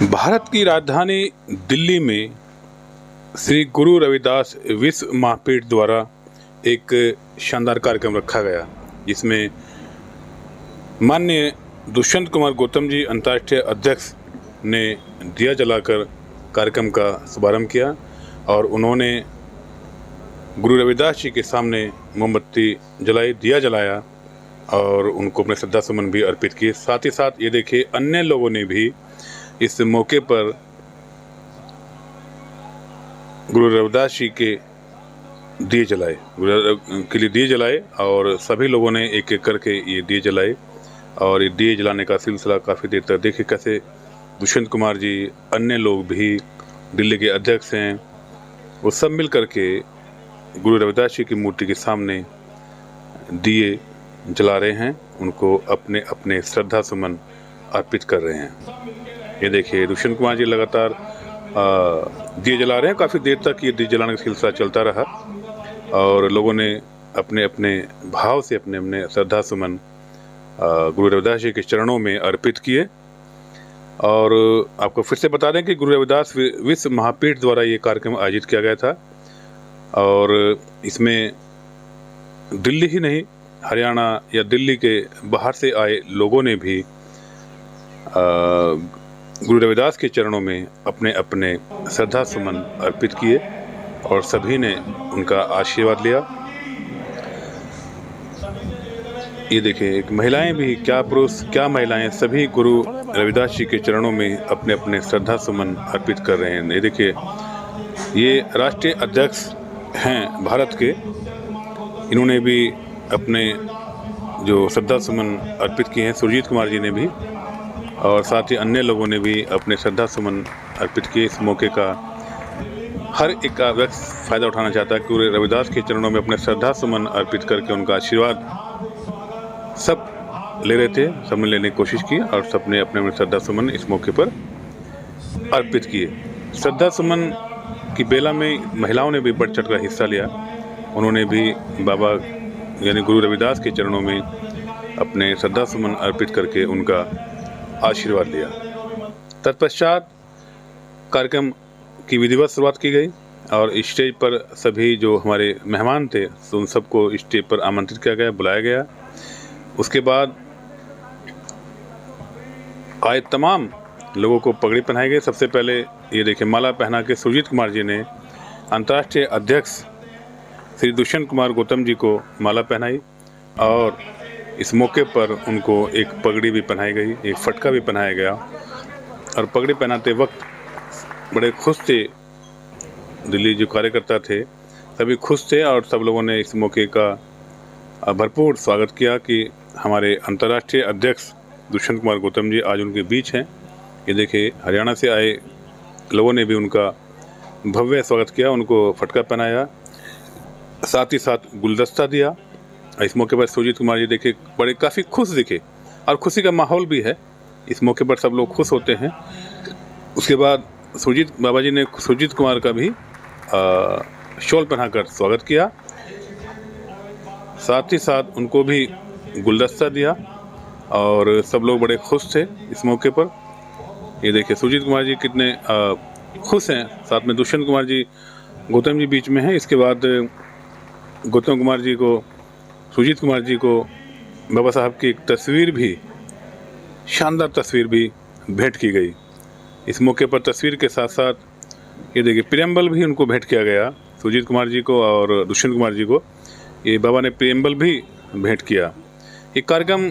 भारत की राजधानी दिल्ली में श्री गुरु रविदास विश्व महापीठ द्वारा एक शानदार कार्यक्रम रखा गया, जिसमें माननीय दुष्यंत कुमार गौतम जी अंतर्राष्ट्रीय अध्यक्ष ने दिया जलाकर कार्यक्रम का शुभारंभ किया और उन्होंने गुरु रविदास जी के सामने मोमबत्ती जलाई, दिया जलाया और उनको अपने श्रद्धा सुमन भी अर्पित किए। साथ ही साथ ये देखिए अन्य लोगों ने भी इस मौके पर गुरु रविदास जी के दिए जलाए, गुरु के लिए दिए जलाए और सभी लोगों ने एक एक करके ये दिए जलाए और ये दिए जलाने का सिलसिला काफ़ी देर तक। देखिए कैसे दुष्यंत कुमार जी, अन्य लोग भी, दिल्ली के अध्यक्ष हैं, वो सब मिल करके गुरु रविदास जी की मूर्ति के सामने दिए जला रहे हैं, उनको अपने अपने श्रद्धा सुमन अर्पित कर रहे हैं। ये देखिए दुष्यंत कुमार जी लगातार दिए जला रहे हैं। काफ़ी देर तक ये दिए जलाने का सिलसिला चलता रहा और लोगों ने अपने अपने भाव से अपने अपने श्रद्धा सुमन गुरु रविदास जी के चरणों में अर्पित किए। और आपको फिर से बता दें कि गुरु रविदास विश्व महापीठ द्वारा ये कार्यक्रम आयोजित किया गया था और इसमें दिल्ली ही नहीं, हरियाणा या दिल्ली के बाहर से आए लोगों ने भी गुरु रविदास के चरणों में अपने अपने श्रद्धा सुमन अर्पित किए और सभी ने उनका आशीर्वाद लिया। ये देखिए महिलाएं भी, क्या पुरुष क्या महिलाएं, सभी गुरु रविदास जी के चरणों में अपने अपने श्रद्धा सुमन अर्पित कर रहे हैं। ये देखिए ये राष्ट्रीय अध्यक्ष हैं भारत के, इन्होंने भी अपने जो श्रद्धा सुमन अर्पित किए हैं, सुरजीत कुमार जी ने भी, और साथ ही अन्य लोगों ने भी अपने श्रद्धा सुमन अर्पित किए। इस मौके का हर एक व्यक्ति फ़ायदा उठाना चाहता है। गुरु रविदास के चरणों में अपने श्रद्धा सुमन अर्पित करके उनका आशीर्वाद सब ले रहे थे, सबने लेने की कोशिश की और सबने अपने अपने श्रद्धा सुमन इस मौके पर अर्पित किए। श्रद्धा सुमन की बेला में महिलाओं ने भी बढ़ चढ़ कर हिस्सा लिया। उन्होंने भी बाबा यानी गुरु रविदास के चरणों में अपने श्रद्धा सुमन अर्पित करके उनका आशीर्वाद लिया। तत्पश्चात कार्यक्रम की विधिवत शुरुआत की गई और स्टेज पर सभी जो हमारे मेहमान थे उन सबको स्टेज पर आमंत्रित किया गया, बुलाया गया। उसके बाद आए तमाम लोगों को पगड़ी पहनाई गई। सबसे पहले ये देखिए माला पहना के सुरजीत कुमार जी ने अंतर्राष्ट्रीय अध्यक्ष श्री दुष्यंत कुमार गौतम जी को माला पहनाई और इस मौके पर उनको एक पगड़ी भी पहनाई गई, एक फटका भी पहनाया गया और पगड़ी पहनाते वक्त बड़े खुश थे। दिल्ली जो कार्यकर्ता थे सभी खुश थे और सब लोगों ने इस मौके का भरपूर स्वागत किया कि हमारे अंतर्राष्ट्रीय अध्यक्ष दुष्यंत कुमार गौतम जी आज उनके बीच हैं। ये देखिए हरियाणा से आए लोगों ने भी उनका भव्य स्वागत किया, उनको फटका पहनाया, साथ ही साथ गुलदस्ता दिया। इस मौके पर सुरजीत कुमार जी देखिए बड़े काफ़ी खुश दिखे और खुशी का माहौल भी है। इस मौके पर सब लोग खुश होते हैं। उसके बाद सुरजीत बाबा जी ने सुरजीत कुमार का भी शॉल पहनाकर स्वागत किया, साथ ही साथ उनको भी गुलदस्ता दिया और सब लोग बड़े खुश थे इस मौके पर। ये देखिए सुरजीत कुमार जी कितने खुश हैं, साथ में दुष्यंत कुमार जी गौतम जी बीच में हैं। इसके बाद गौतम कुमार जी को, सुरजीत कुमार जी को बाबा साहब की एक तस्वीर भी, शानदार तस्वीर भी भेंट की गई। इस मौके पर तस्वीर के साथ साथ ये देखिए प्रियम्बल भी उनको भेंट किया गया, सुरजीत कुमार जी को और दुष्यंत कुमार जी को ये बाबा ने प्रियम्बल भी भेंट किया। ये कार्यक्रम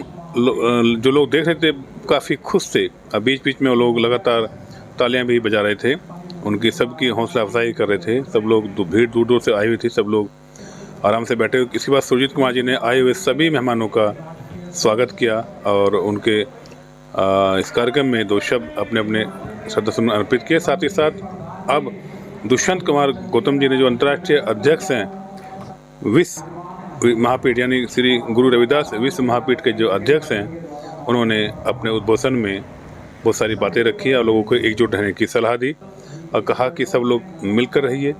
जो लोग देख रहे थे काफ़ी खुश थे और बीच बीच में वो लोग लगातार तालियां भी बजा रहे थे, उनकी सबकी हौसला अफजाई कर रहे थे। सब लोग भीड़ दूर दूर से आई हुई थी, सब लोग आराम से बैठे। इसके बाद सुरजीत कुमार जी ने आए हुए सभी मेहमानों का स्वागत किया और उनके इस कार्यक्रम में दो शब्द अपने अपने श्रद्धा सुमन अर्पित किए। साथ ही साथ अब दुष्यंत कुमार गौतम जी ने जो अंतर्राष्ट्रीय अध्यक्ष हैं विश्व महापीठ यानी श्री गुरु रविदास विश्व महापीठ के जो अध्यक्ष हैं, उन्होंने अपने उद्बोधन में बहुत सारी बातें रखी और लोगों को एकजुट रहने की सलाह दी और कहा कि सब लोग मिलकर रहिए,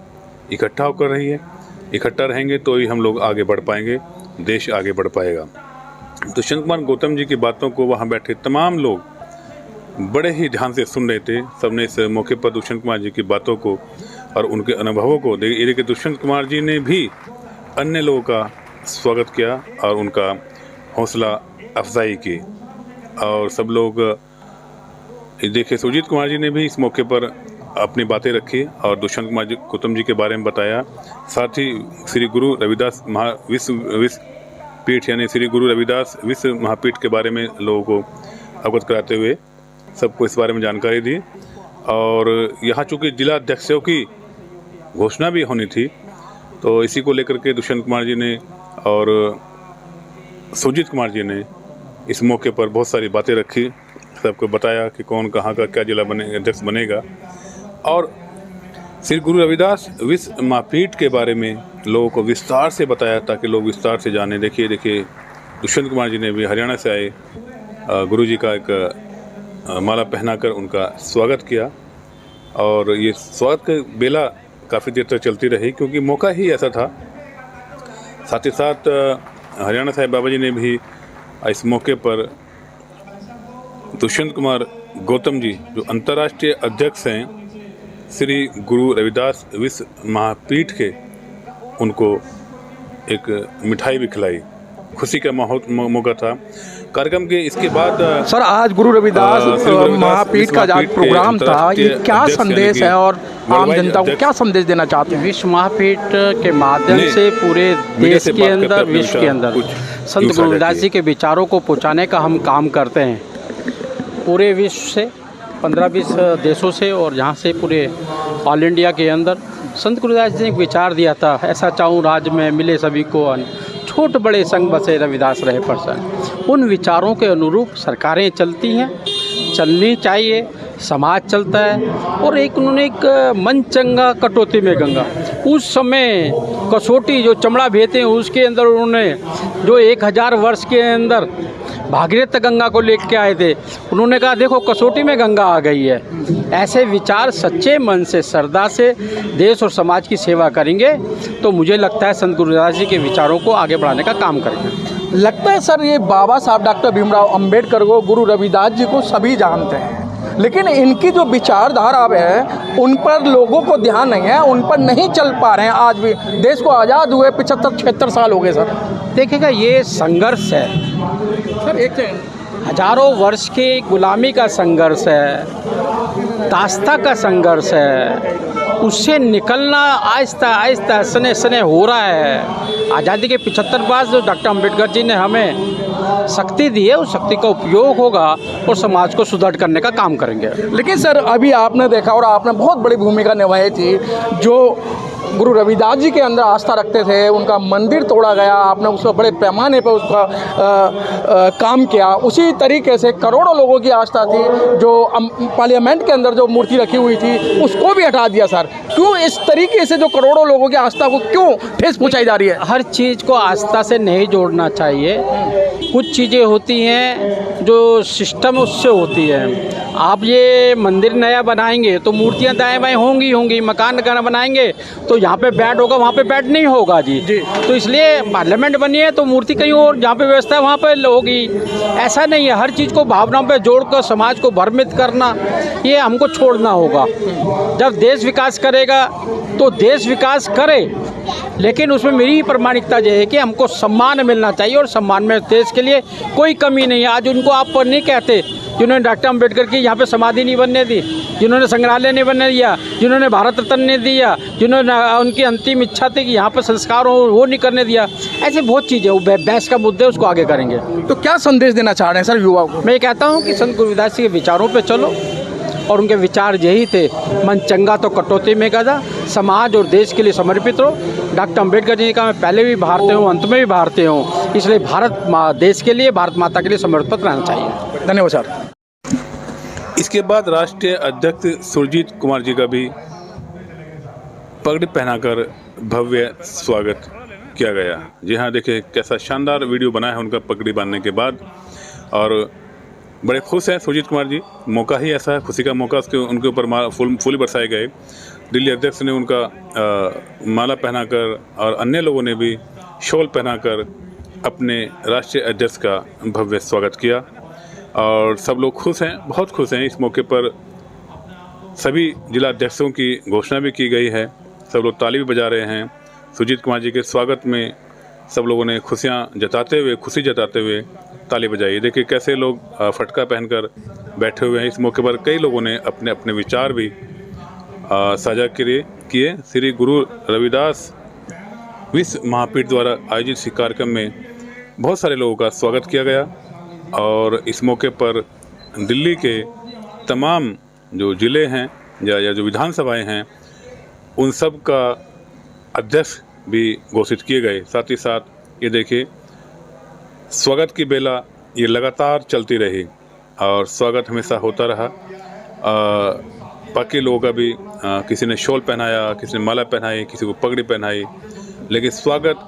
इकट्ठा होकर रहिए, इकट्ठा रहेंगे तो ही हम लोग आगे बढ़ पाएंगे, देश आगे बढ़ पाएगा। दुष्यंत कुमार गौतम जी की बातों को वहाँ बैठे तमाम लोग बड़े ही ध्यान से सुन रहे थे। सबने इस मौके पर दुष्यंत कुमार जी की बातों को और उनके अनुभवों को देखिए दुष्यंत कुमार जी ने भी अन्य लोगों का स्वागत किया और उनका हौसला अफजाई की। और सब लोग देखिए सुजीत कुमार जी ने भी इस मौके पर अपनी बातें रखी और दुष्यंत कुमार जी गौतम जी के बारे में बताया। साथ ही श्री गुरु रविदास विश्व पीठ यानी श्री गुरु रविदास विश्व महापीठ के बारे में लोगों को अवगत कराते हुए सबको इस बारे में जानकारी दी। और यहाँ चूँकि जिला अध्यक्षों की घोषणा भी होनी थी, तो इसी को लेकर के दुष्यंत कुमार जी ने और सुजीत कुमार जी ने इस मौके पर बहुत सारी बातें रखी, सबको बताया कि कौन कहाँ का क्या जिला अध्यक्ष बनेगा। और श्री गुरु रविदास विश्व महापीठ के बारे में लोगों को विस्तार से बताया ताकि लोग विस्तार से जाने। देखिए दुष्यंत कुमार जी ने भी हरियाणा से आए गुरु जी का एक माला पहनाकर उनका स्वागत किया। और ये स्वागत की बेला काफ़ी देर तक चलती रही क्योंकि मौका ही ऐसा था। साथ ही साथ हरियाणा साहिब बाबा जी ने भी इस मौके पर दुष्यंत कुमार गौतम जी जो अंतर्राष्ट्रीय अध्यक्ष हैं श्री गुरु रविदास विश्व महापीठ के, उनको एक मिठाई भी खिलाई। खुशी का मौका था। कार्यक्रम के इसके बाद सर आज गुरु रविदास महापीठ का आज प्रोग्राम था, ये क्या संदेश है और आम जनता को क्या संदेश देना चाहते हैं? विश्व महापीठ के माध्यम से पूरे देश के अंदर, विश्व के अंदर संत गुरु रविदास जी के विचारों को पहुंचाने का हम काम करते हैं। पूरे विश्व से 15-20 देशों से और यहाँ से पूरे ऑल इंडिया के अंदर संत गुरु रविदास जी ने एक विचार दिया था, ऐसा चाहूँ राज्य में मिले सभी को, छोट बड़े संग बसे रविदास रहे प्रसन्न। उन विचारों के अनुरूप सरकारें चलती हैं, चलनी चाहिए, समाज चलता है। और उन्होंने एक मन चंगा कटौती में गंगा, उस समय कसौटी जो चमड़ा भेते हैं उसके अंदर उन्होंने जो 1000 वर्ष के अंदर भागीरथ गंगा को लेके आए थे, उन्होंने कहा देखो कसौटी में गंगा आ गई है। ऐसे विचार सच्चे मन से श्रद्धा से देश और समाज की सेवा करेंगे तो मुझे लगता है संत गुरु रविदास जी के विचारों को आगे बढ़ाने का काम करेंगे। लगता है सर ये बाबा साहब डॉक्टर भीमराव अंबेडकर को, गुरु रविदास जी को सभी जानते हैं, लेकिन इनकी जो विचारधारा है उन पर लोगों को ध्यान नहीं है, उन पर नहीं चल पा रहे हैं। आज भी देश को आज़ाद हुए 75-76 साल हो गए सर। देखिएगा ये संघर्ष है सर, एक हजारों वर्ष की गुलामी का संघर्ष है, दास्ता का संघर्ष है, उससे निकलना आहिस्ता आहिस्ता सने सने हो रहा है। आज़ादी के 75 बाद जो डॉक्टर अंबेडकर जी ने हमें शक्ति दी है, उस शक्ति का उपयोग होगा और समाज को सुदृढ़ करने का काम करेंगे। लेकिन सर अभी आपने देखा और आपने बहुत बड़ी भूमिका निभाई थी, जो गुरु रविदास जी के अंदर आस्था रखते थे उनका मंदिर तोड़ा गया, आपने उस पर बड़े पैमाने पर उसका काम किया। उसी तरीके से करोड़ों लोगों की आस्था थी, जो पार्लियामेंट के अंदर जो मूर्ति रखी हुई थी उसको भी हटा दिया। सर क्यों इस तरीके से जो करोड़ों लोगों की आस्था को क्यों ठेस पहुँचाई जा रही है? हर चीज़ को आस्था से नहीं जोड़ना चाहिए। कुछ चीज़ें होती हैं जो सिस्टम उससे होती है। आप ये मंदिर नया बनाएंगे तो मूर्तियाँ दाएँ बाएँ होंगी, मकान बनाएंगे तो यहाँ पे बेड होगा, वहाँ पे बेड नहीं होगा जी। तो इसलिए पार्लियामेंट बनी है तो मूर्ति कहीं और जहाँ पे व्यवस्था है वहाँ पे होगी। ऐसा नहीं है, हर चीज़ को भावनाओं पे जोड़कर समाज को भ्रमित करना ये हमको छोड़ना होगा। जब देश विकास करेगा तो देश विकास करे, लेकिन उसमें मेरी प्रामाणिकता ये है कि हमको सम्मान मिलना चाहिए और सम्मान में देश के लिए कोई कमी नहीं है। आज उनको आप नहीं कहते जिन्होंने डॉक्टर अंबेडकर की यहाँ पे समाधि नहीं बनने दी, जिन्होंने संग्रहालय नहीं बनने दिया, जिन्होंने भारत रत्न नहीं दिया, जिन्होंने उनकी अंतिम इच्छा थी कि यहाँ पर संस्कार हो वो नहीं करने दिया। ऐसी बहुत चीज़ें, वो बहस का मुद्दे उसको आगे करेंगे। तो क्या संदेश देना चाह रहे हैं सर युवाओं को? मैं कहता हूँ कि संत गुरु रविदास जी के विचारों पर चलो, और उनके विचार यही थे, मन चंगा तो कटौती में गदा, समाज और देश के लिए समर्पित रहो। डॉक्टर अंबेडकर जी का मैं पहले भी भारतीय हूँ, अंत में भी भारतीय हूँ, इसलिए भारत देश के लिए, भारत माता के लिए समर्पित रहना चाहिए। धन्यवाद सर। इसके बाद राष्ट्रीय अध्यक्ष सुरजीत कुमार जी का भी पगड़ी पहनाकर भव्य स्वागत किया गया। जी हाँ, देखिए कैसा शानदार वीडियो बना है उनका पगड़ी बांधने के बाद, और बड़े खुश हैं सुरजीत कुमार जी। मौका ही ऐसा है, खुशी का मौका, उसके उनके ऊपर फूल बरसाए गए। दिल्ली अध्यक्ष ने उनका माला पहनाकर और अन्य लोगों ने भी शॉल पहनाकर अपने राष्ट्रीय अध्यक्ष का भव्य स्वागत किया। और सब लोग खुश हैं, बहुत खुश हैं। इस मौके पर सभी जिला अध्यक्षों की घोषणा भी की गई है, सब लोग ताली भी बजा रहे हैं। सुजीत कुमार जी के स्वागत में सब लोगों ने खुशी जताते हुए ताली बजाई। देखिए कैसे लोग फटका पहनकर बैठे हुए हैं। इस मौके पर कई लोगों ने अपने अपने विचार भी साझा किए। श्री गुरु रविदास विश्व महापीठ द्वारा आयोजित इस कार्यक्रम में बहुत सारे लोगों का स्वागत किया गया और इस मौके पर दिल्ली के तमाम जो ज़िले हैं या जो विधानसभाएं हैं उन सब का अध्यक्ष भी घोषित किए गए। साथ ही साथ ये देखिए स्वागत की बेला ये लगातार चलती रही और स्वागत हमेशा होता रहा। बाकी लोगों का भी किसी ने शॉल पहनाया, किसी ने माला पहनाई, किसी को पगड़ी पहनाई, लेकिन स्वागत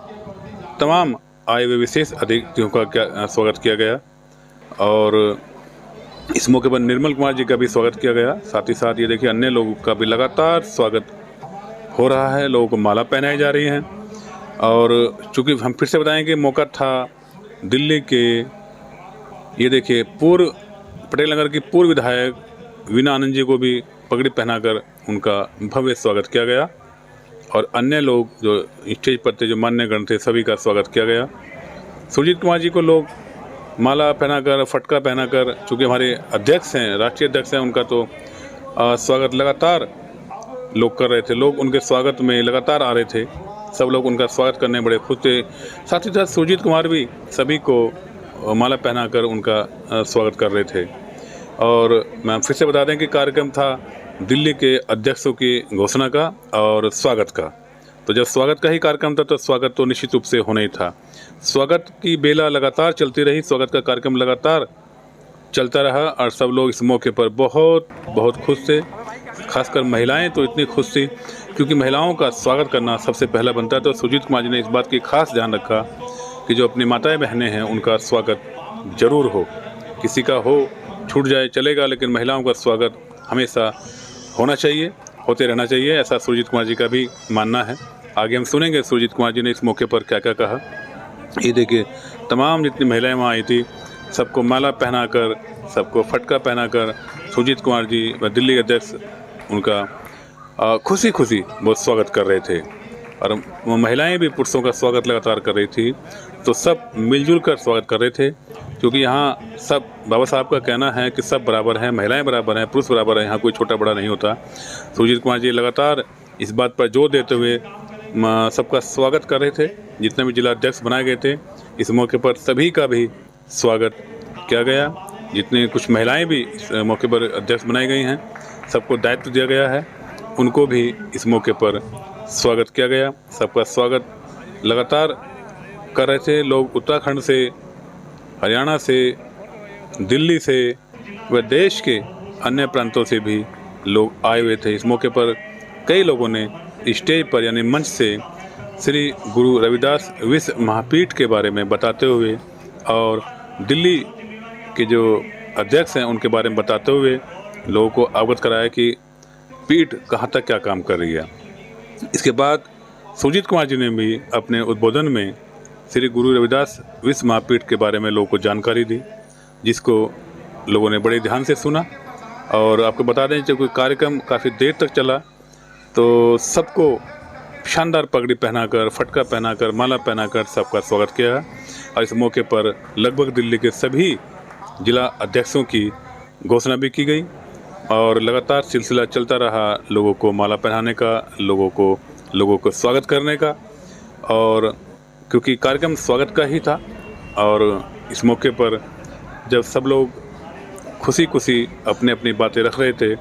तमाम आए हुए विशेष अतिथियों का स्वागत किया गया और इस मौके पर निर्मल कुमार जी का भी स्वागत किया गया। साथ ही साथ ये देखिए अन्य लोगों का भी लगातार स्वागत हो रहा है, लोगों को माला पहनाई जा रही हैं। और चूँकि हम फिर से बताएं कि मौका था दिल्ली के ये देखिए पूर्व पटेल नगर की पूर्व विधायक वीना आनंद जी को भी पगड़ी पहनाकर उनका भव्य स्वागत किया गया और अन्य लोग जो स्टेज पर थे, जो मान्यगण थे, सभी का स्वागत किया गया। सुजीत कुमार जी को लोग माला पहनाकर, फटका पहनाकर, चूँकि हमारे अध्यक्ष हैं, राष्ट्रीय अध्यक्ष हैं, उनका तो स्वागत लगातार लोग कर रहे थे। लोग उनके स्वागत में लगातार आ रहे थे, सब लोग उनका स्वागत करने में बड़े खुश थे। साथ ही साथ सुजीत कुमार भी सभी को माला पहनाकर उनका स्वागत कर रहे थे। और मैं फिर से बता दें कि कार्यक्रम था दिल्ली के अध्यक्षों की घोषणा का और स्वागत का। तो जब स्वागत का ही कार्यक्रम था तो स्वागत तो निश्चित रूप से होना ही था। स्वागत की बेला लगातार चलती रही, स्वागत का कार्यक्रम लगातार चलता रहा और सब लोग इस मौके पर बहुत खुश थे। खासकर महिलाएं तो इतनी खुश थी क्योंकि महिलाओं का स्वागत करना सबसे पहला बनता है। तो सुजीत कुमार जी ने इस बात की खास ध्यान रखा कि जो अपनी माताएं बहनें हैं उनका स्वागत जरूर हो, किसी का हो छूट जाए चलेगा, लेकिन महिलाओं का स्वागत हमेशा होना चाहिए, होते रहना चाहिए, ऐसा सुजीत कुमार जी का भी मानना है। आगे हम सुनेंगे सुजीत कुमार जी ने इस मौके पर क्या क्या कहा। ये देखिए तमाम जितनी महिलाएं वहाँ आई थी सबको माला पहनाकर, सबको फटका पहनाकर सुजीत कुमार जी व दिल्ली के अध्यक्ष उनका खुशी बहुत स्वागत कर रहे थे और वो महिलाएं भी पुरुषों का स्वागत लगातार कर रही थी। तो सब मिलजुल कर स्वागत कर रहे थे क्योंकि यहाँ सब बाबा साहब का कहना है कि सब बराबर हैं, महिलाएं बराबर हैं, पुरुष बराबर हैं, यहाँ कोई छोटा बड़ा नहीं होता। सुजीत कुमार जी लगातार इस बात पर जोर देते हुए सबका स्वागत कर रहे थे। जितने भी जिला अध्यक्ष बनाए गए थे इस मौके पर सभी का भी स्वागत किया गया। जितने कुछ महिलाएं भी इस मौके पर अध्यक्ष बनाई गई हैं सबको दायित्व दिया गया है, उनको भी इस मौके पर स्वागत किया गया। सबका स्वागत लगातार कर रहे थे लोग। उत्तराखंड से, हरियाणा से, दिल्ली से व देश के अन्य प्रांतों से भी लोग आए हुए थे। इस मौके पर कई लोगों ने स्टेज पर यानी मंच से श्री गुरु रविदास विश्व महापीठ के बारे में बताते हुए और दिल्ली के जो अध्यक्ष हैं उनके बारे में बताते हुए लोगों को अवगत कराया कि पीठ कहाँ तक क्या काम कर रही है। इसके बाद सुजीत कुमार जी ने भी अपने उद्बोधन में श्री गुरु रविदास विश्व महापीठ के बारे में लोगों को जानकारी दी, जिसको लोगों ने बड़े ध्यान से सुना। और आपको बता दें जब कोई कार्यक्रम काफ़ी देर तक चला तो सबको शानदार पगड़ी पहनाकर, फटका पहनाकर, माला पहनाकर सबका स्वागत किया और इस मौके पर लगभग दिल्ली के सभी जिला अध्यक्षों की घोषणा भी की गई और लगातार सिलसिला चलता रहा लोगों को माला पहनाने का, लोगों को स्वागत करने का। और क्योंकि कार्यक्रम स्वागत का ही था और इस मौके पर जब सब लोग खुशी अपनी अपनी बातें रख रहे थे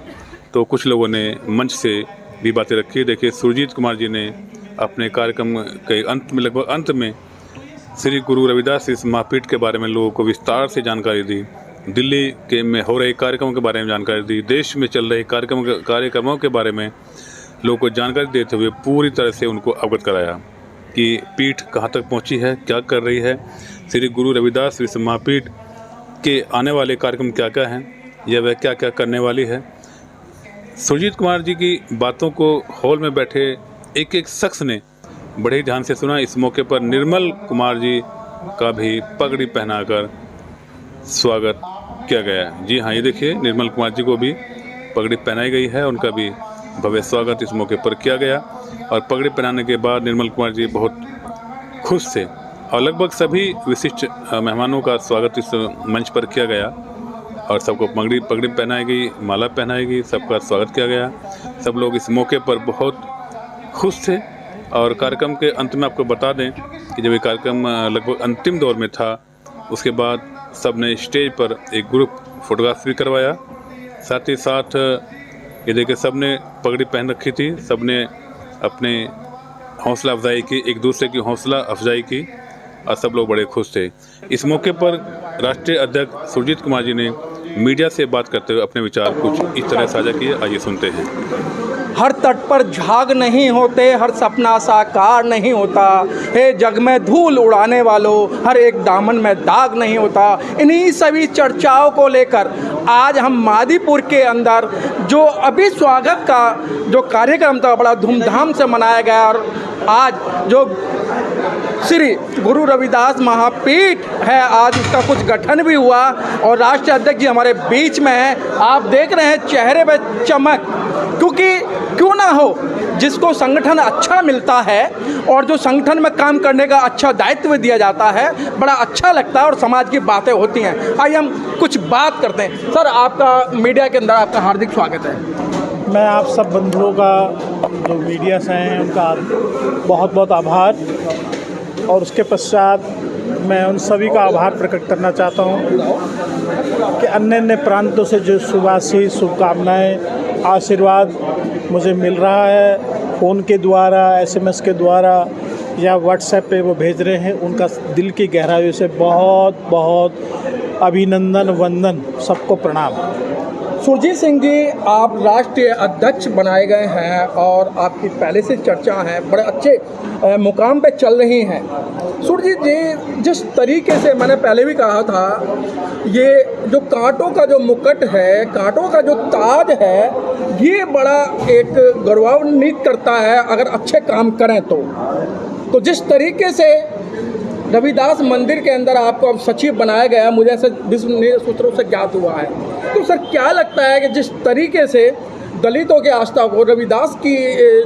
तो कुछ लोगों ने मंच से भी बातें रखी। देखिए सुजीत कुमार जी ने अपने कार्यक्रम के अंत में, लगभग अंत में, श्री गुरु रविदास इस महापीठ के बारे में लोगों को विस्तार से जानकारी दी, दिल्ली के में हो रहे कार्यक्रमों के बारे में जानकारी दी, देश में चल रहे कार्यक्रमों के बारे में लोगों को जानकारी देते हुए पूरी तरह से उनको अवगत कराया कि पीठ कहाँ तक पहुँची है, क्या कर रही है, श्री गुरु रविदास विश्व महापीठ के आने वाले कार्यक्रम क्या क्या हैं या वह क्या क्या करने वाली है। सुजीत कुमार जी की बातों को हॉल में बैठे एक एक शख्स ने बड़े ही ध्यान से सुना। इस मौके पर निर्मल कुमार जी का भी पगड़ी पहनाकर स्वागत किया गया है। जी हाँ, ये देखिए निर्मल कुमार जी को भी पगड़ी पहनाई गई है, उनका भी भव्य स्वागत इस मौके पर किया गया। और पगड़ी पहनाने के बाद निर्मल कुमार जी बहुत खुश थे और लगभग सभी विशिष्ट मेहमानों का स्वागत इस मंच पर किया गया और सबको पगड़ी पहनाई गई, माला पहनाई गई, सबका स्वागत किया गया। सब लोग इस मौके पर बहुत खुश थे। और कार्यक्रम के अंत में आपको बता दें कि जब ये कार्यक्रम लगभग अंतिम दौर में था, उसके बाद सब ने स्टेज पर एक ग्रुप फोटोग्राफ भी करवाया। साथ ही साथ ये देखिए सब ने पगड़ी पहन रखी थी, सब ने अपने हौसला अफजाई की, एक दूसरे की हौसला अफजाई की और सब लोग बड़े खुश थे। इस मौके पर राष्ट्रीय अध्यक्ष सुरजीत कुमार जी ने मीडिया से बात करते हुए अपने विचार कुछ इस तरह साझा किए, आइए सुनते हैं। हर तट पर झाग नहीं होते, हर सपना साकार नहीं होता, हे जग में धूल उड़ाने वालों, हर एक दामन में दाग नहीं होता। इन्हीं सभी चर्चाओं को लेकर आज हम मादीपुर के अंदर जो अभी स्वागत का जो कार्यक्रम था बड़ा धूमधाम से मनाया गया और आज जो श्री गुरु रविदास महापीठ है, आज उसका कुछ गठन भी हुआ और राष्ट्रीय अध्यक्ष जी हमारे बीच में हैं। आप देख रहे हैं चेहरे पे चमक, क्योंकि क्यों ना हो, जिसको संगठन अच्छा मिलता है और जो संगठन में काम करने का अच्छा दायित्व दिया जाता है, बड़ा अच्छा लगता है और समाज की बातें होती हैं। आइए हम कुछ बात करते हैं। सर, आपका मीडिया के अंदर आपका हार्दिक स्वागत है। मैं आप सब बंधुओं का, जो मीडिया से हैं, उनका बहुत बहुत आभार और उसके पश्चात मैं उन सभी का आभार प्रकट करना चाहता हूं कि अन्य अन्य प्रांतों से जो शुभाशीष, शुभकामनाएं, आशीर्वाद मुझे मिल रहा है, फ़ोन के द्वारा, SMS के द्वारा या व्हाट्सएप पे वो भेज रहे हैं, उनका दिल की गहराइयों से बहुत बहुत अभिनंदन, वंदन, सबको प्रणाम। सुरजीत सिंह जी, आप राष्ट्रीय अध्यक्ष बनाए गए हैं और आपकी पहले से चर्चा है, बड़े अच्छे मुकाम पे चल रही हैं। सुरजीत जी, जिस तरीके से मैंने पहले भी कहा था, ये जो कांटों का जो मुकुट है, कांटों का जो ताज है, ये बड़ा एक गौरवान्वित करता है अगर अच्छे काम करें तो जिस तरीके से रविदास मंदिर के अंदर आपको अब सचिव बनाया गया, मुझे ऐसे विश्वसनीय सूत्रों से ज्ञात हुआ है। तो सर, क्या लगता है कि जिस तरीके से दलितों के आस्था को, रविदास की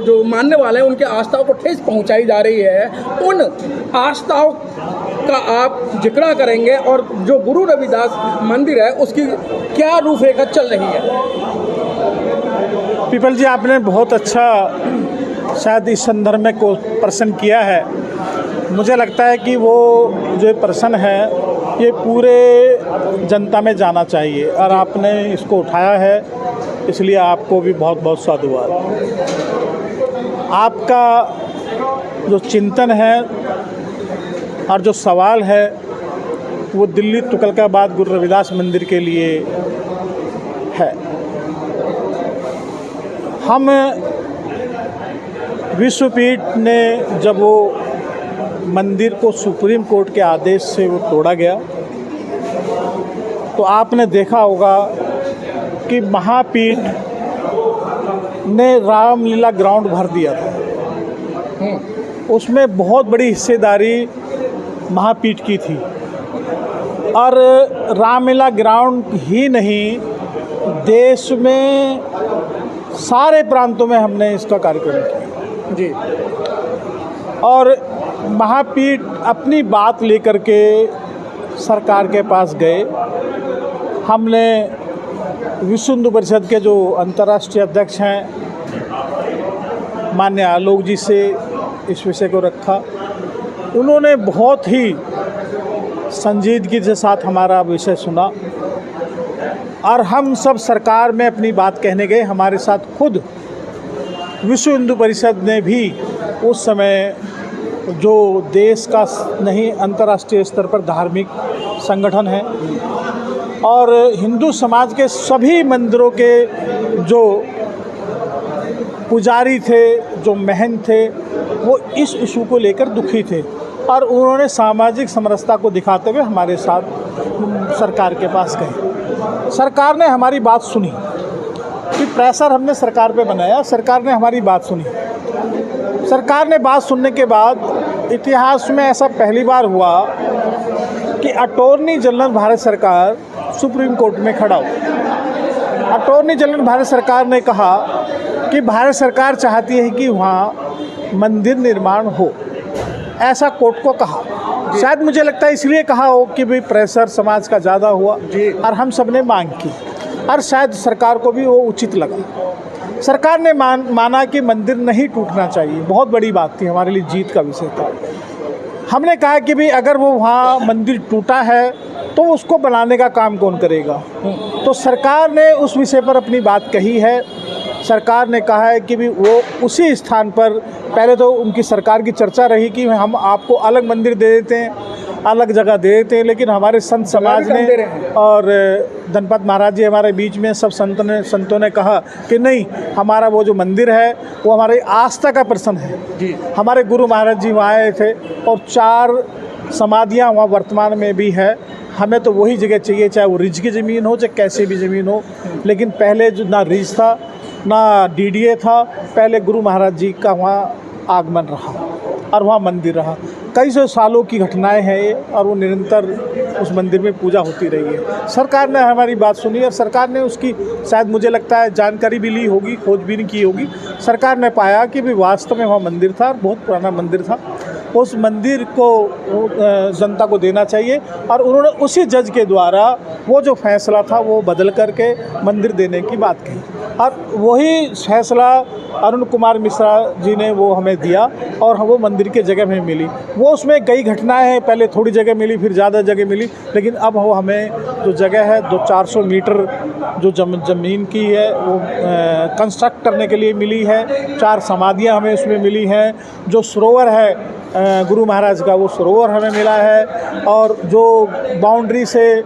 जो मानने वाले हैं उनके आस्थाओं को ठेस पहुंचाई जा रही है, उन आस्थाओं का आप जिक्र करेंगे और जो गुरु रविदास मंदिर है उसकी क्या रूपरेखा चल रही है? पीपल जी, आपने बहुत अच्छा शायद इस संदर्भ में को प्रश्न किया है। मुझे लगता है कि वो जो प्रश्न है ये पूरे जनता में जाना चाहिए और आपने इसको उठाया है, इसलिए आपको भी बहुत बहुत साधुवाद। आपका जो चिंतन है और जो सवाल है वो दिल्ली तुगलकाबाद गुरु रविदास मंदिर के लिए है। हम विश्वपीठ ने जब वो मंदिर को सुप्रीम कोर्ट के आदेश से वो तोड़ा गया तो आपने देखा होगा कि महापीठ ने रामलीला ग्राउंड भर दिया था। उसमें बहुत बड़ी हिस्सेदारी महापीठ की थी और रामलीला ग्राउंड ही नहीं, देश में सारे प्रांतों में हमने इसका कार्यक्रम किया जी। और महापीठ अपनी बात लेकर के सरकार के पास गए। हमने विश्व हिंदू परिषद के जो अंतर्राष्ट्रीय अध्यक्ष हैं माननीय आलोक जी से इस विषय को रखा। उन्होंने बहुत ही संजीदगी के साथ हमारा विषय सुना और हम सब सरकार में अपनी बात कहने गए। हमारे साथ खुद विश्व हिंदू परिषद ने भी उस समय, जो देश का नहीं अंतर्राष्ट्रीय स्तर पर धार्मिक संगठन है, और हिंदू समाज के सभी मंदिरों के जो पुजारी थे, जो महंत थे, वो इस इशू को लेकर दुखी थे और उन्होंने सामाजिक समरसता को दिखाते हुए हमारे साथ सरकार के पास गए। सरकार ने हमारी बात सुनी कि प्रेशर हमने सरकार पे बनाया, सरकार ने हमारी बात सुनी। सरकार ने बात सुनने के बाद इतिहास में ऐसा पहली बार हुआ कि अटॉर्नी जनरल भारत सरकार सुप्रीम कोर्ट में खड़ा हो। अटॉर्नी जनरल भारत सरकार ने कहा कि भारत सरकार चाहती है कि वहाँ मंदिर निर्माण हो, ऐसा कोर्ट को कहा। शायद मुझे लगता है इसलिए कहा हो कि भाई प्रेशर समाज का ज़्यादा हुआ और हम सब ने मांग की, और शायद सरकार को भी वो उचित लगा। सरकार ने माना कि मंदिर नहीं टूटना चाहिए। बहुत बड़ी बात थी, हमारे लिए जीत का विषय था। हमने कहा कि भाई अगर वो वहाँ मंदिर टूटा है तो उसको बनाने का काम कौन करेगा। तो सरकार ने उस विषय पर अपनी बात कही है। सरकार ने कहा है कि भी वो उसी स्थान पर, पहले तो उनकी सरकार की चर्चा रही कि हम आपको अलग मंदिर दे देते हैं, अलग जगह दे देते हैं, लेकिन हमारे संत समाज ने और धनपत महाराज जी हमारे बीच में सब संतों ने कहा कि नहीं, हमारा वो जो मंदिर है वो हमारी आस्था का प्रश्न है जी। हमारे गुरु महाराज जी वहाँ आए थे और 4 समाधियाँ वहाँ वर्तमान में भी है। हमें तो वही जगह चाहिए, चाहे वो रिज की ज़मीन हो चाहे कैसे भी ज़मीन हो, लेकिन पहले जो ना रिज था ना डीडीए था, पहले गुरु महाराज जी का वहाँ आगमन रहा और वहाँ मंदिर रहा। कई सौ सालों की घटनाएं हैं ये, और वो निरंतर उस मंदिर में पूजा होती रही है। सरकार ने हमारी बात सुनी और सरकार ने उसकी शायद मुझे लगता है जानकारी भी ली होगी, खोजबीन की होगी। सरकार ने पाया कि भी वास्तव में वहाँ मंदिर था, बहुत पुराना मंदिर था, उस मंदिर को जनता को देना चाहिए, और उन्होंने उसी जज के द्वारा वो जो फैसला था वो बदल करके मंदिर देने की बात कही, और वही फैसला अरुण कुमार मिश्रा जी ने वो हमें दिया और वो मंदिर के जगह में मिली। वो उसमें कई घटनाएं हैं, पहले थोड़ी जगह मिली, फिर ज़्यादा जगह मिली, लेकिन अब वो हमें जो जगह है 400 मीटर जो ज़मीन की है वो कंस्ट्रक्ट करने के लिए मिली है। 4 समाधियाँ हमें उसमें मिली हैं। जो सरोवर है गुरु महाराज का, वो सरोवर हमें मिला है, और जो बाउंड्री से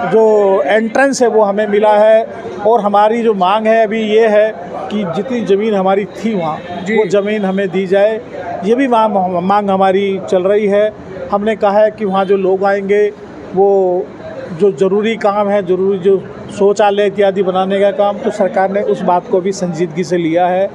जो एंट्रेंस है वो हमें मिला है। और हमारी जो मांग है अभी ये है कि जितनी ज़मीन हमारी थी वहाँ वो ज़मीन हमें दी जाए। ये भी मांग हमारी चल रही है। हमने कहा है कि वहाँ जो लोग आएंगे वो जो ज़रूरी काम है, ज़रूरी जो शौचालय इत्यादि बनाने का काम, तो सरकार ने उस बात को भी संजीदगी से लिया है।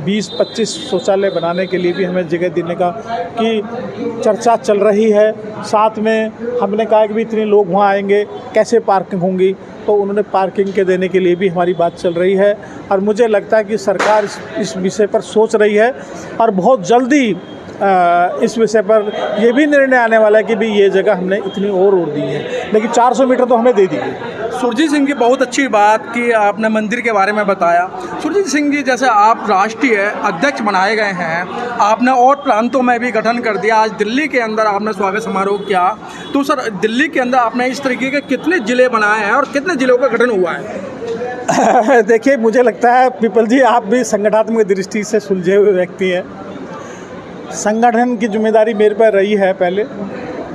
20-25 शौचालय बनाने के लिए भी हमें जगह देने का की चर्चा चल रही है। साथ में हमने कहा कि भी इतने लोग वहाँ आएंगे, कैसे पार्किंग होंगी, तो उन्होंने पार्किंग के देने के लिए भी हमारी बात चल रही है। और मुझे लगता है कि सरकार इस विषय पर सोच रही है और बहुत जल्दी इस विषय पर यह भी निर्णय आने वाला है कि भी ये जगह हमने इतनी और दी है, लेकिन 400 मीटर तो हमें दे दी गई। सुरजीत सिंह की बहुत अच्छी बात कि आपने मंदिर के बारे में बताया। सुरजीत सिंह जी, जैसे आप राष्ट्रीय अध्यक्ष बनाए गए हैं, आपने और प्रांतों में भी गठन कर दिया, आज दिल्ली के अंदर आपने स्वागत समारोह किया, तो सर दिल्ली के अंदर आपने इस तरीके के कितने ज़िले बनाए हैं और कितने ज़िलों का गठन हुआ है? देखिए, मुझे लगता है पीपल जी, आप भी संगठनात्मक दृष्टि से सुलझे हुए व्यक्ति हैं। संगठन की जिम्मेदारी मेरे पर रही है। पहले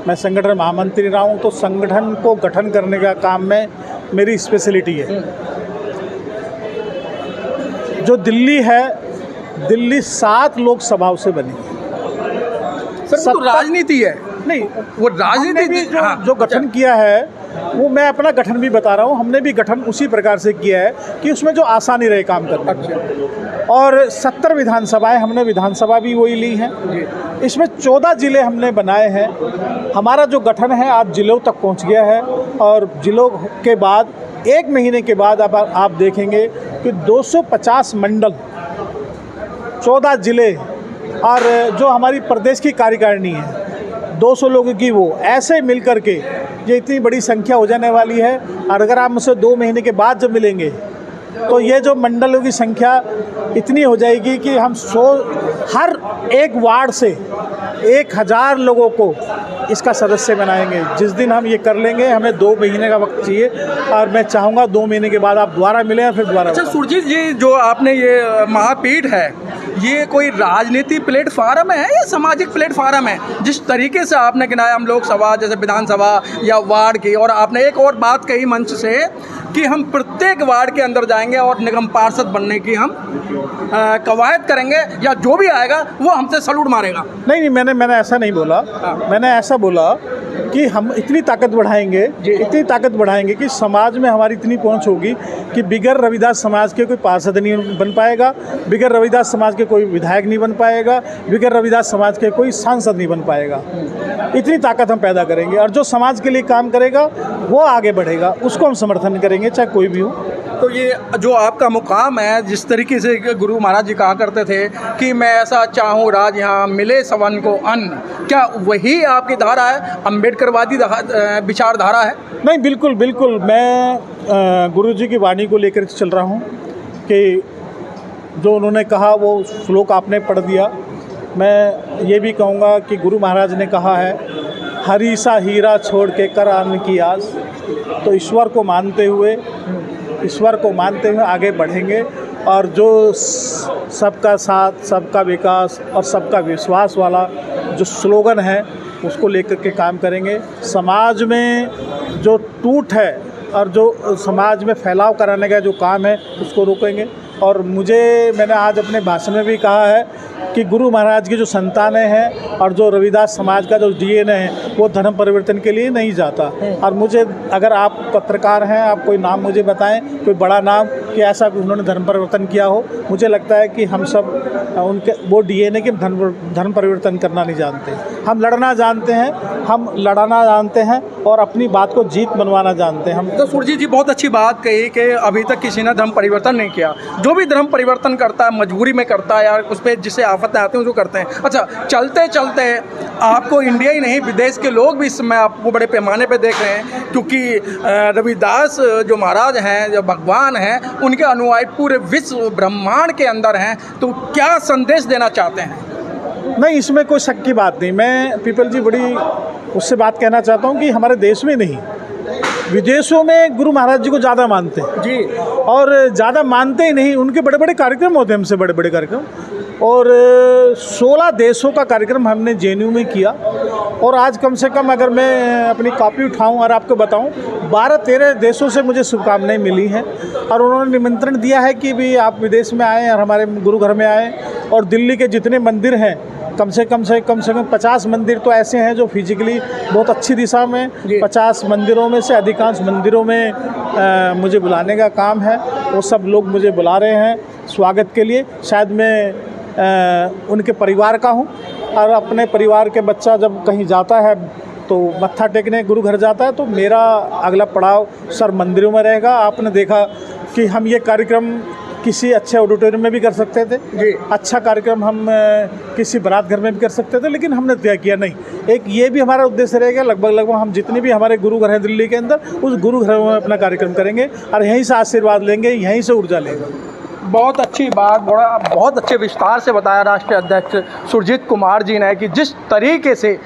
मैं संगठन महामंत्री रहा हूँ, तो संगठन को गठन करने का काम में मेरी स्पेशलिटी है। जो दिल्ली है, दिल्ली 7 लोकसभाओं से बनी है। सर, तो राजनीति है नहीं, वो राजनीति जो गठन किया है वो मैं अपना गठन भी बता रहा हूँ। हमने भी गठन उसी प्रकार से किया है कि उसमें जो आसानी रहे काम करने में। और 70 विधानसभाएं, हमने विधानसभा भी वही ली हैं। इसमें 14 ज़िले हमने बनाए हैं। हमारा जो गठन है आज ज़िलों तक पहुँच गया है, और ज़िलों के बाद 1 महीने के बाद अब आप देखेंगे कि 250 मंडल, 14 ज़िले, और जो हमारी प्रदेश की कार्यकारिणी है 200 लोगों की, वो ऐसे मिल कर के ये इतनी बड़ी संख्या हो जाने वाली है। और अगर आप मुझसे 2 महीने के बाद जब मिलेंगे तो ये जो मंडलों की संख्या इतनी हो जाएगी कि हम हर एक वार्ड से 1000 लोगों को इसका सदस्य बनाएंगे। जिस दिन हम ये कर लेंगे, हमें 2 महीने का वक्त चाहिए, और मैं चाहूँगा 2 महीने के बाद आप दोबारा मिलें और फिर दोबारा। अच्छा सुरजीत जी, जो आपने ये महापीठ है, ये कोई राजनीति प्लेटफार्म है या सामाजिक प्लेटफार्म है? जिस तरीके से आपने गिनाया, हम लोकसभा जैसे विधानसभा या वार्ड की, और आपने एक और बात कही मंच से कि हम प्रत्येक वार्ड के अंदर जाएंगे और निगम पार्षद बनने की हम कवायद करेंगे, या जो भी आएगा वो हमसे सलूट मारेगा। नहीं, मैंने ऐसा नहीं बोला। मैंने ऐसा बोला कि हम इतनी ताकत बढ़ाएंगे कि समाज में हमारी इतनी पहुंच होगी कि बिगर रविदास समाज के कोई पार्षद नहीं बन पाएगा, बिगर रविदास समाज के कोई विधायक नहीं बन पाएगा, बिगर रविदास समाज के कोई सांसद नहीं बन पाएगा। इतनी ताकत हम पैदा करेंगे और जो समाज के लिए काम करेगा वो आगे बढ़ेगा, उसको हम समर्थन करेंगे, चाहे कोई भी हो। तो ये जो आपका मुकाम है, जिस तरीके से गुरु महाराज जी कहा करते थे कि मैं ऐसा चाहूँ राज यहाँ मिले सवन को अन्न, क्या वही आपकी धारा है, अम्बेडकरवादी विचारधारा है? नहीं, बिल्कुल बिल्कुल। मैं गुरु जी की वाणी को लेकर चल रहा हूँ कि जो उन्होंने कहा वो श्लोक आपने पढ़ दिया। मैं ये भी कहूँगा कि गुरु महाराज ने कहा है, हरी सा हीरा छोड़ के कर अन्न की आस। तो ईश्वर को मानते हुए आगे बढ़ेंगे और जो सबका साथ, सबका विकास और सबका विश्वास वाला जो स्लोगन है उसको लेकर के काम करेंगे। समाज में जो टूट है और जो समाज में फैलाव कराने का जो काम है उसको रोकेंगे। और मैंने आज अपने भाषण में भी कहा है कि गुरु महाराज की जो संतानें हैं और जो रविदास समाज का जो डीएनए है वो धर्म परिवर्तन के लिए नहीं जाता। और मुझे, अगर आप पत्रकार हैं, आप कोई नाम मुझे बताएं, कोई बड़ा नाम कि ऐसा उन्होंने धर्म परिवर्तन किया हो। मुझे लगता है कि हम सब उनके वो डीएनए के धर्म परिवर्तन करना नहीं जानते। हम लड़ना जानते हैं और अपनी बात को जीत बनवाना जानते हैं हम। तो सुरजीत जी बहुत अच्छी बात कही कि अभी तक किसी ने धर्म परिवर्तन नहीं किया। जो भी धर्म परिवर्तन करता है मजबूरी में करता है, या उस पर जिससे आफतें आती हैं जो करते हैं। अच्छा, चलते चलते आपको इंडिया ही नहीं, विदेश के लोग भी इस समय आपको बड़े पैमाने पे देख रहे हैं, क्योंकि रविदास जो महाराज हैं, जो भगवान हैं, उनके अनुयायी पूरे विश्व ब्रह्मांड के अंदर हैं। तो क्या संदेश देना चाहते हैं? नहीं, इसमें कोई शक की बात नहीं। मैं पीपल जी बड़ी उससे बात कहना चाहता हूँ कि हमारे देश में नहीं, विदेशों में गुरु महाराज जी को ज़्यादा मानते हैं जी। और ज़्यादा मानते ही नहीं, उनके बड़े बड़े कार्यक्रम होते हैं, हमसे बड़े बड़े कार्यक्रम। और 16 देशों का कार्यक्रम हमने जेएनयू में किया। और आज कम से कम अगर मैं अपनी कॉपी उठाऊं और आपको बताऊं, 12-13 देशों से मुझे शुभकामनाएं मिली हैं। और उन्होंने निमंत्रण दिया है कि भी आप विदेश में आएँ और हमारे गुरु घर में आएँ। और दिल्ली के जितने मंदिर हैं, कम से कम 50 मंदिर तो ऐसे हैं जो फिजिकली बहुत अच्छी दिशा में, 50 मंदिरों में से अधिकांश मंदिरों में मुझे बुलाने का काम है। वो सब लोग मुझे बुला रहे हैं स्वागत के लिए। शायद मैं उनके परिवार का हूँ और अपने परिवार के बच्चा जब कहीं जाता है तो मत्था टेकने गुरु घर जाता है, तो मेरा अगला पड़ाव सर मंदिरों में रहेगा। आपने देखा कि हम ये कार्यक्रम किसी अच्छे ऑडिटोरियम में भी कर सकते थे जी, अच्छा कार्यक्रम हम किसी बारात घर में भी कर सकते थे, लेकिन हमने तय किया नहीं। एक ये भी हमारा उद्देश्य रहेगा, लगभग हम जितने भी हमारे गुरु घर हैं दिल्ली के अंदर, उस गुरु घर में अपना कार्यक्रम करेंगे और यहीं से आशीर्वाद लेंगे, यहीं से ऊर्जा लेंगे। बहुत अच्छी बात, बहुत अच्छे विस्तार से बताया राष्ट्रीय अध्यक्ष सुरजीत कुमार जी ने कि जिस तरीके से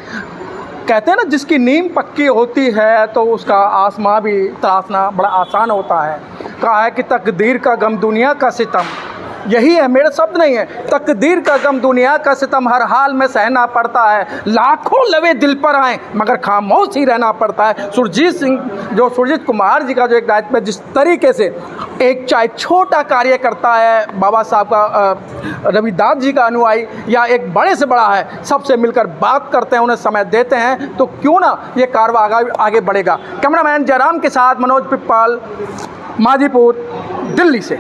कहते हैं ना, जिसकी नींव पक्की होती है तो उसका आसमां भी तराशना बड़ा आसान होता है। कहा है कि तकदीर का गम दुनिया का सितम, यही है, मेरे शब्द नहीं है। तकदीर का गम दुनिया का सितम हर हाल में सहना पड़ता है, लाखों लवे दिल पर आए मगर खामोश ही रहना पड़ता है। सुरजीत कुमार जी का जो एक दायित्व है, जिस तरीके से एक चाहे छोटा कार्य करता है, बाबा साहब का रविदास जी का अनुयायी या एक बड़े से बड़ा है, सबसे मिलकर बात करते हैं, उन्हें समय देते हैं, तो क्यों ना ये कारवा आगे बढ़ेगा। कैमरामैन जयराम के साथ मनोज पिप्पल, माजीपुर, दिल्ली से।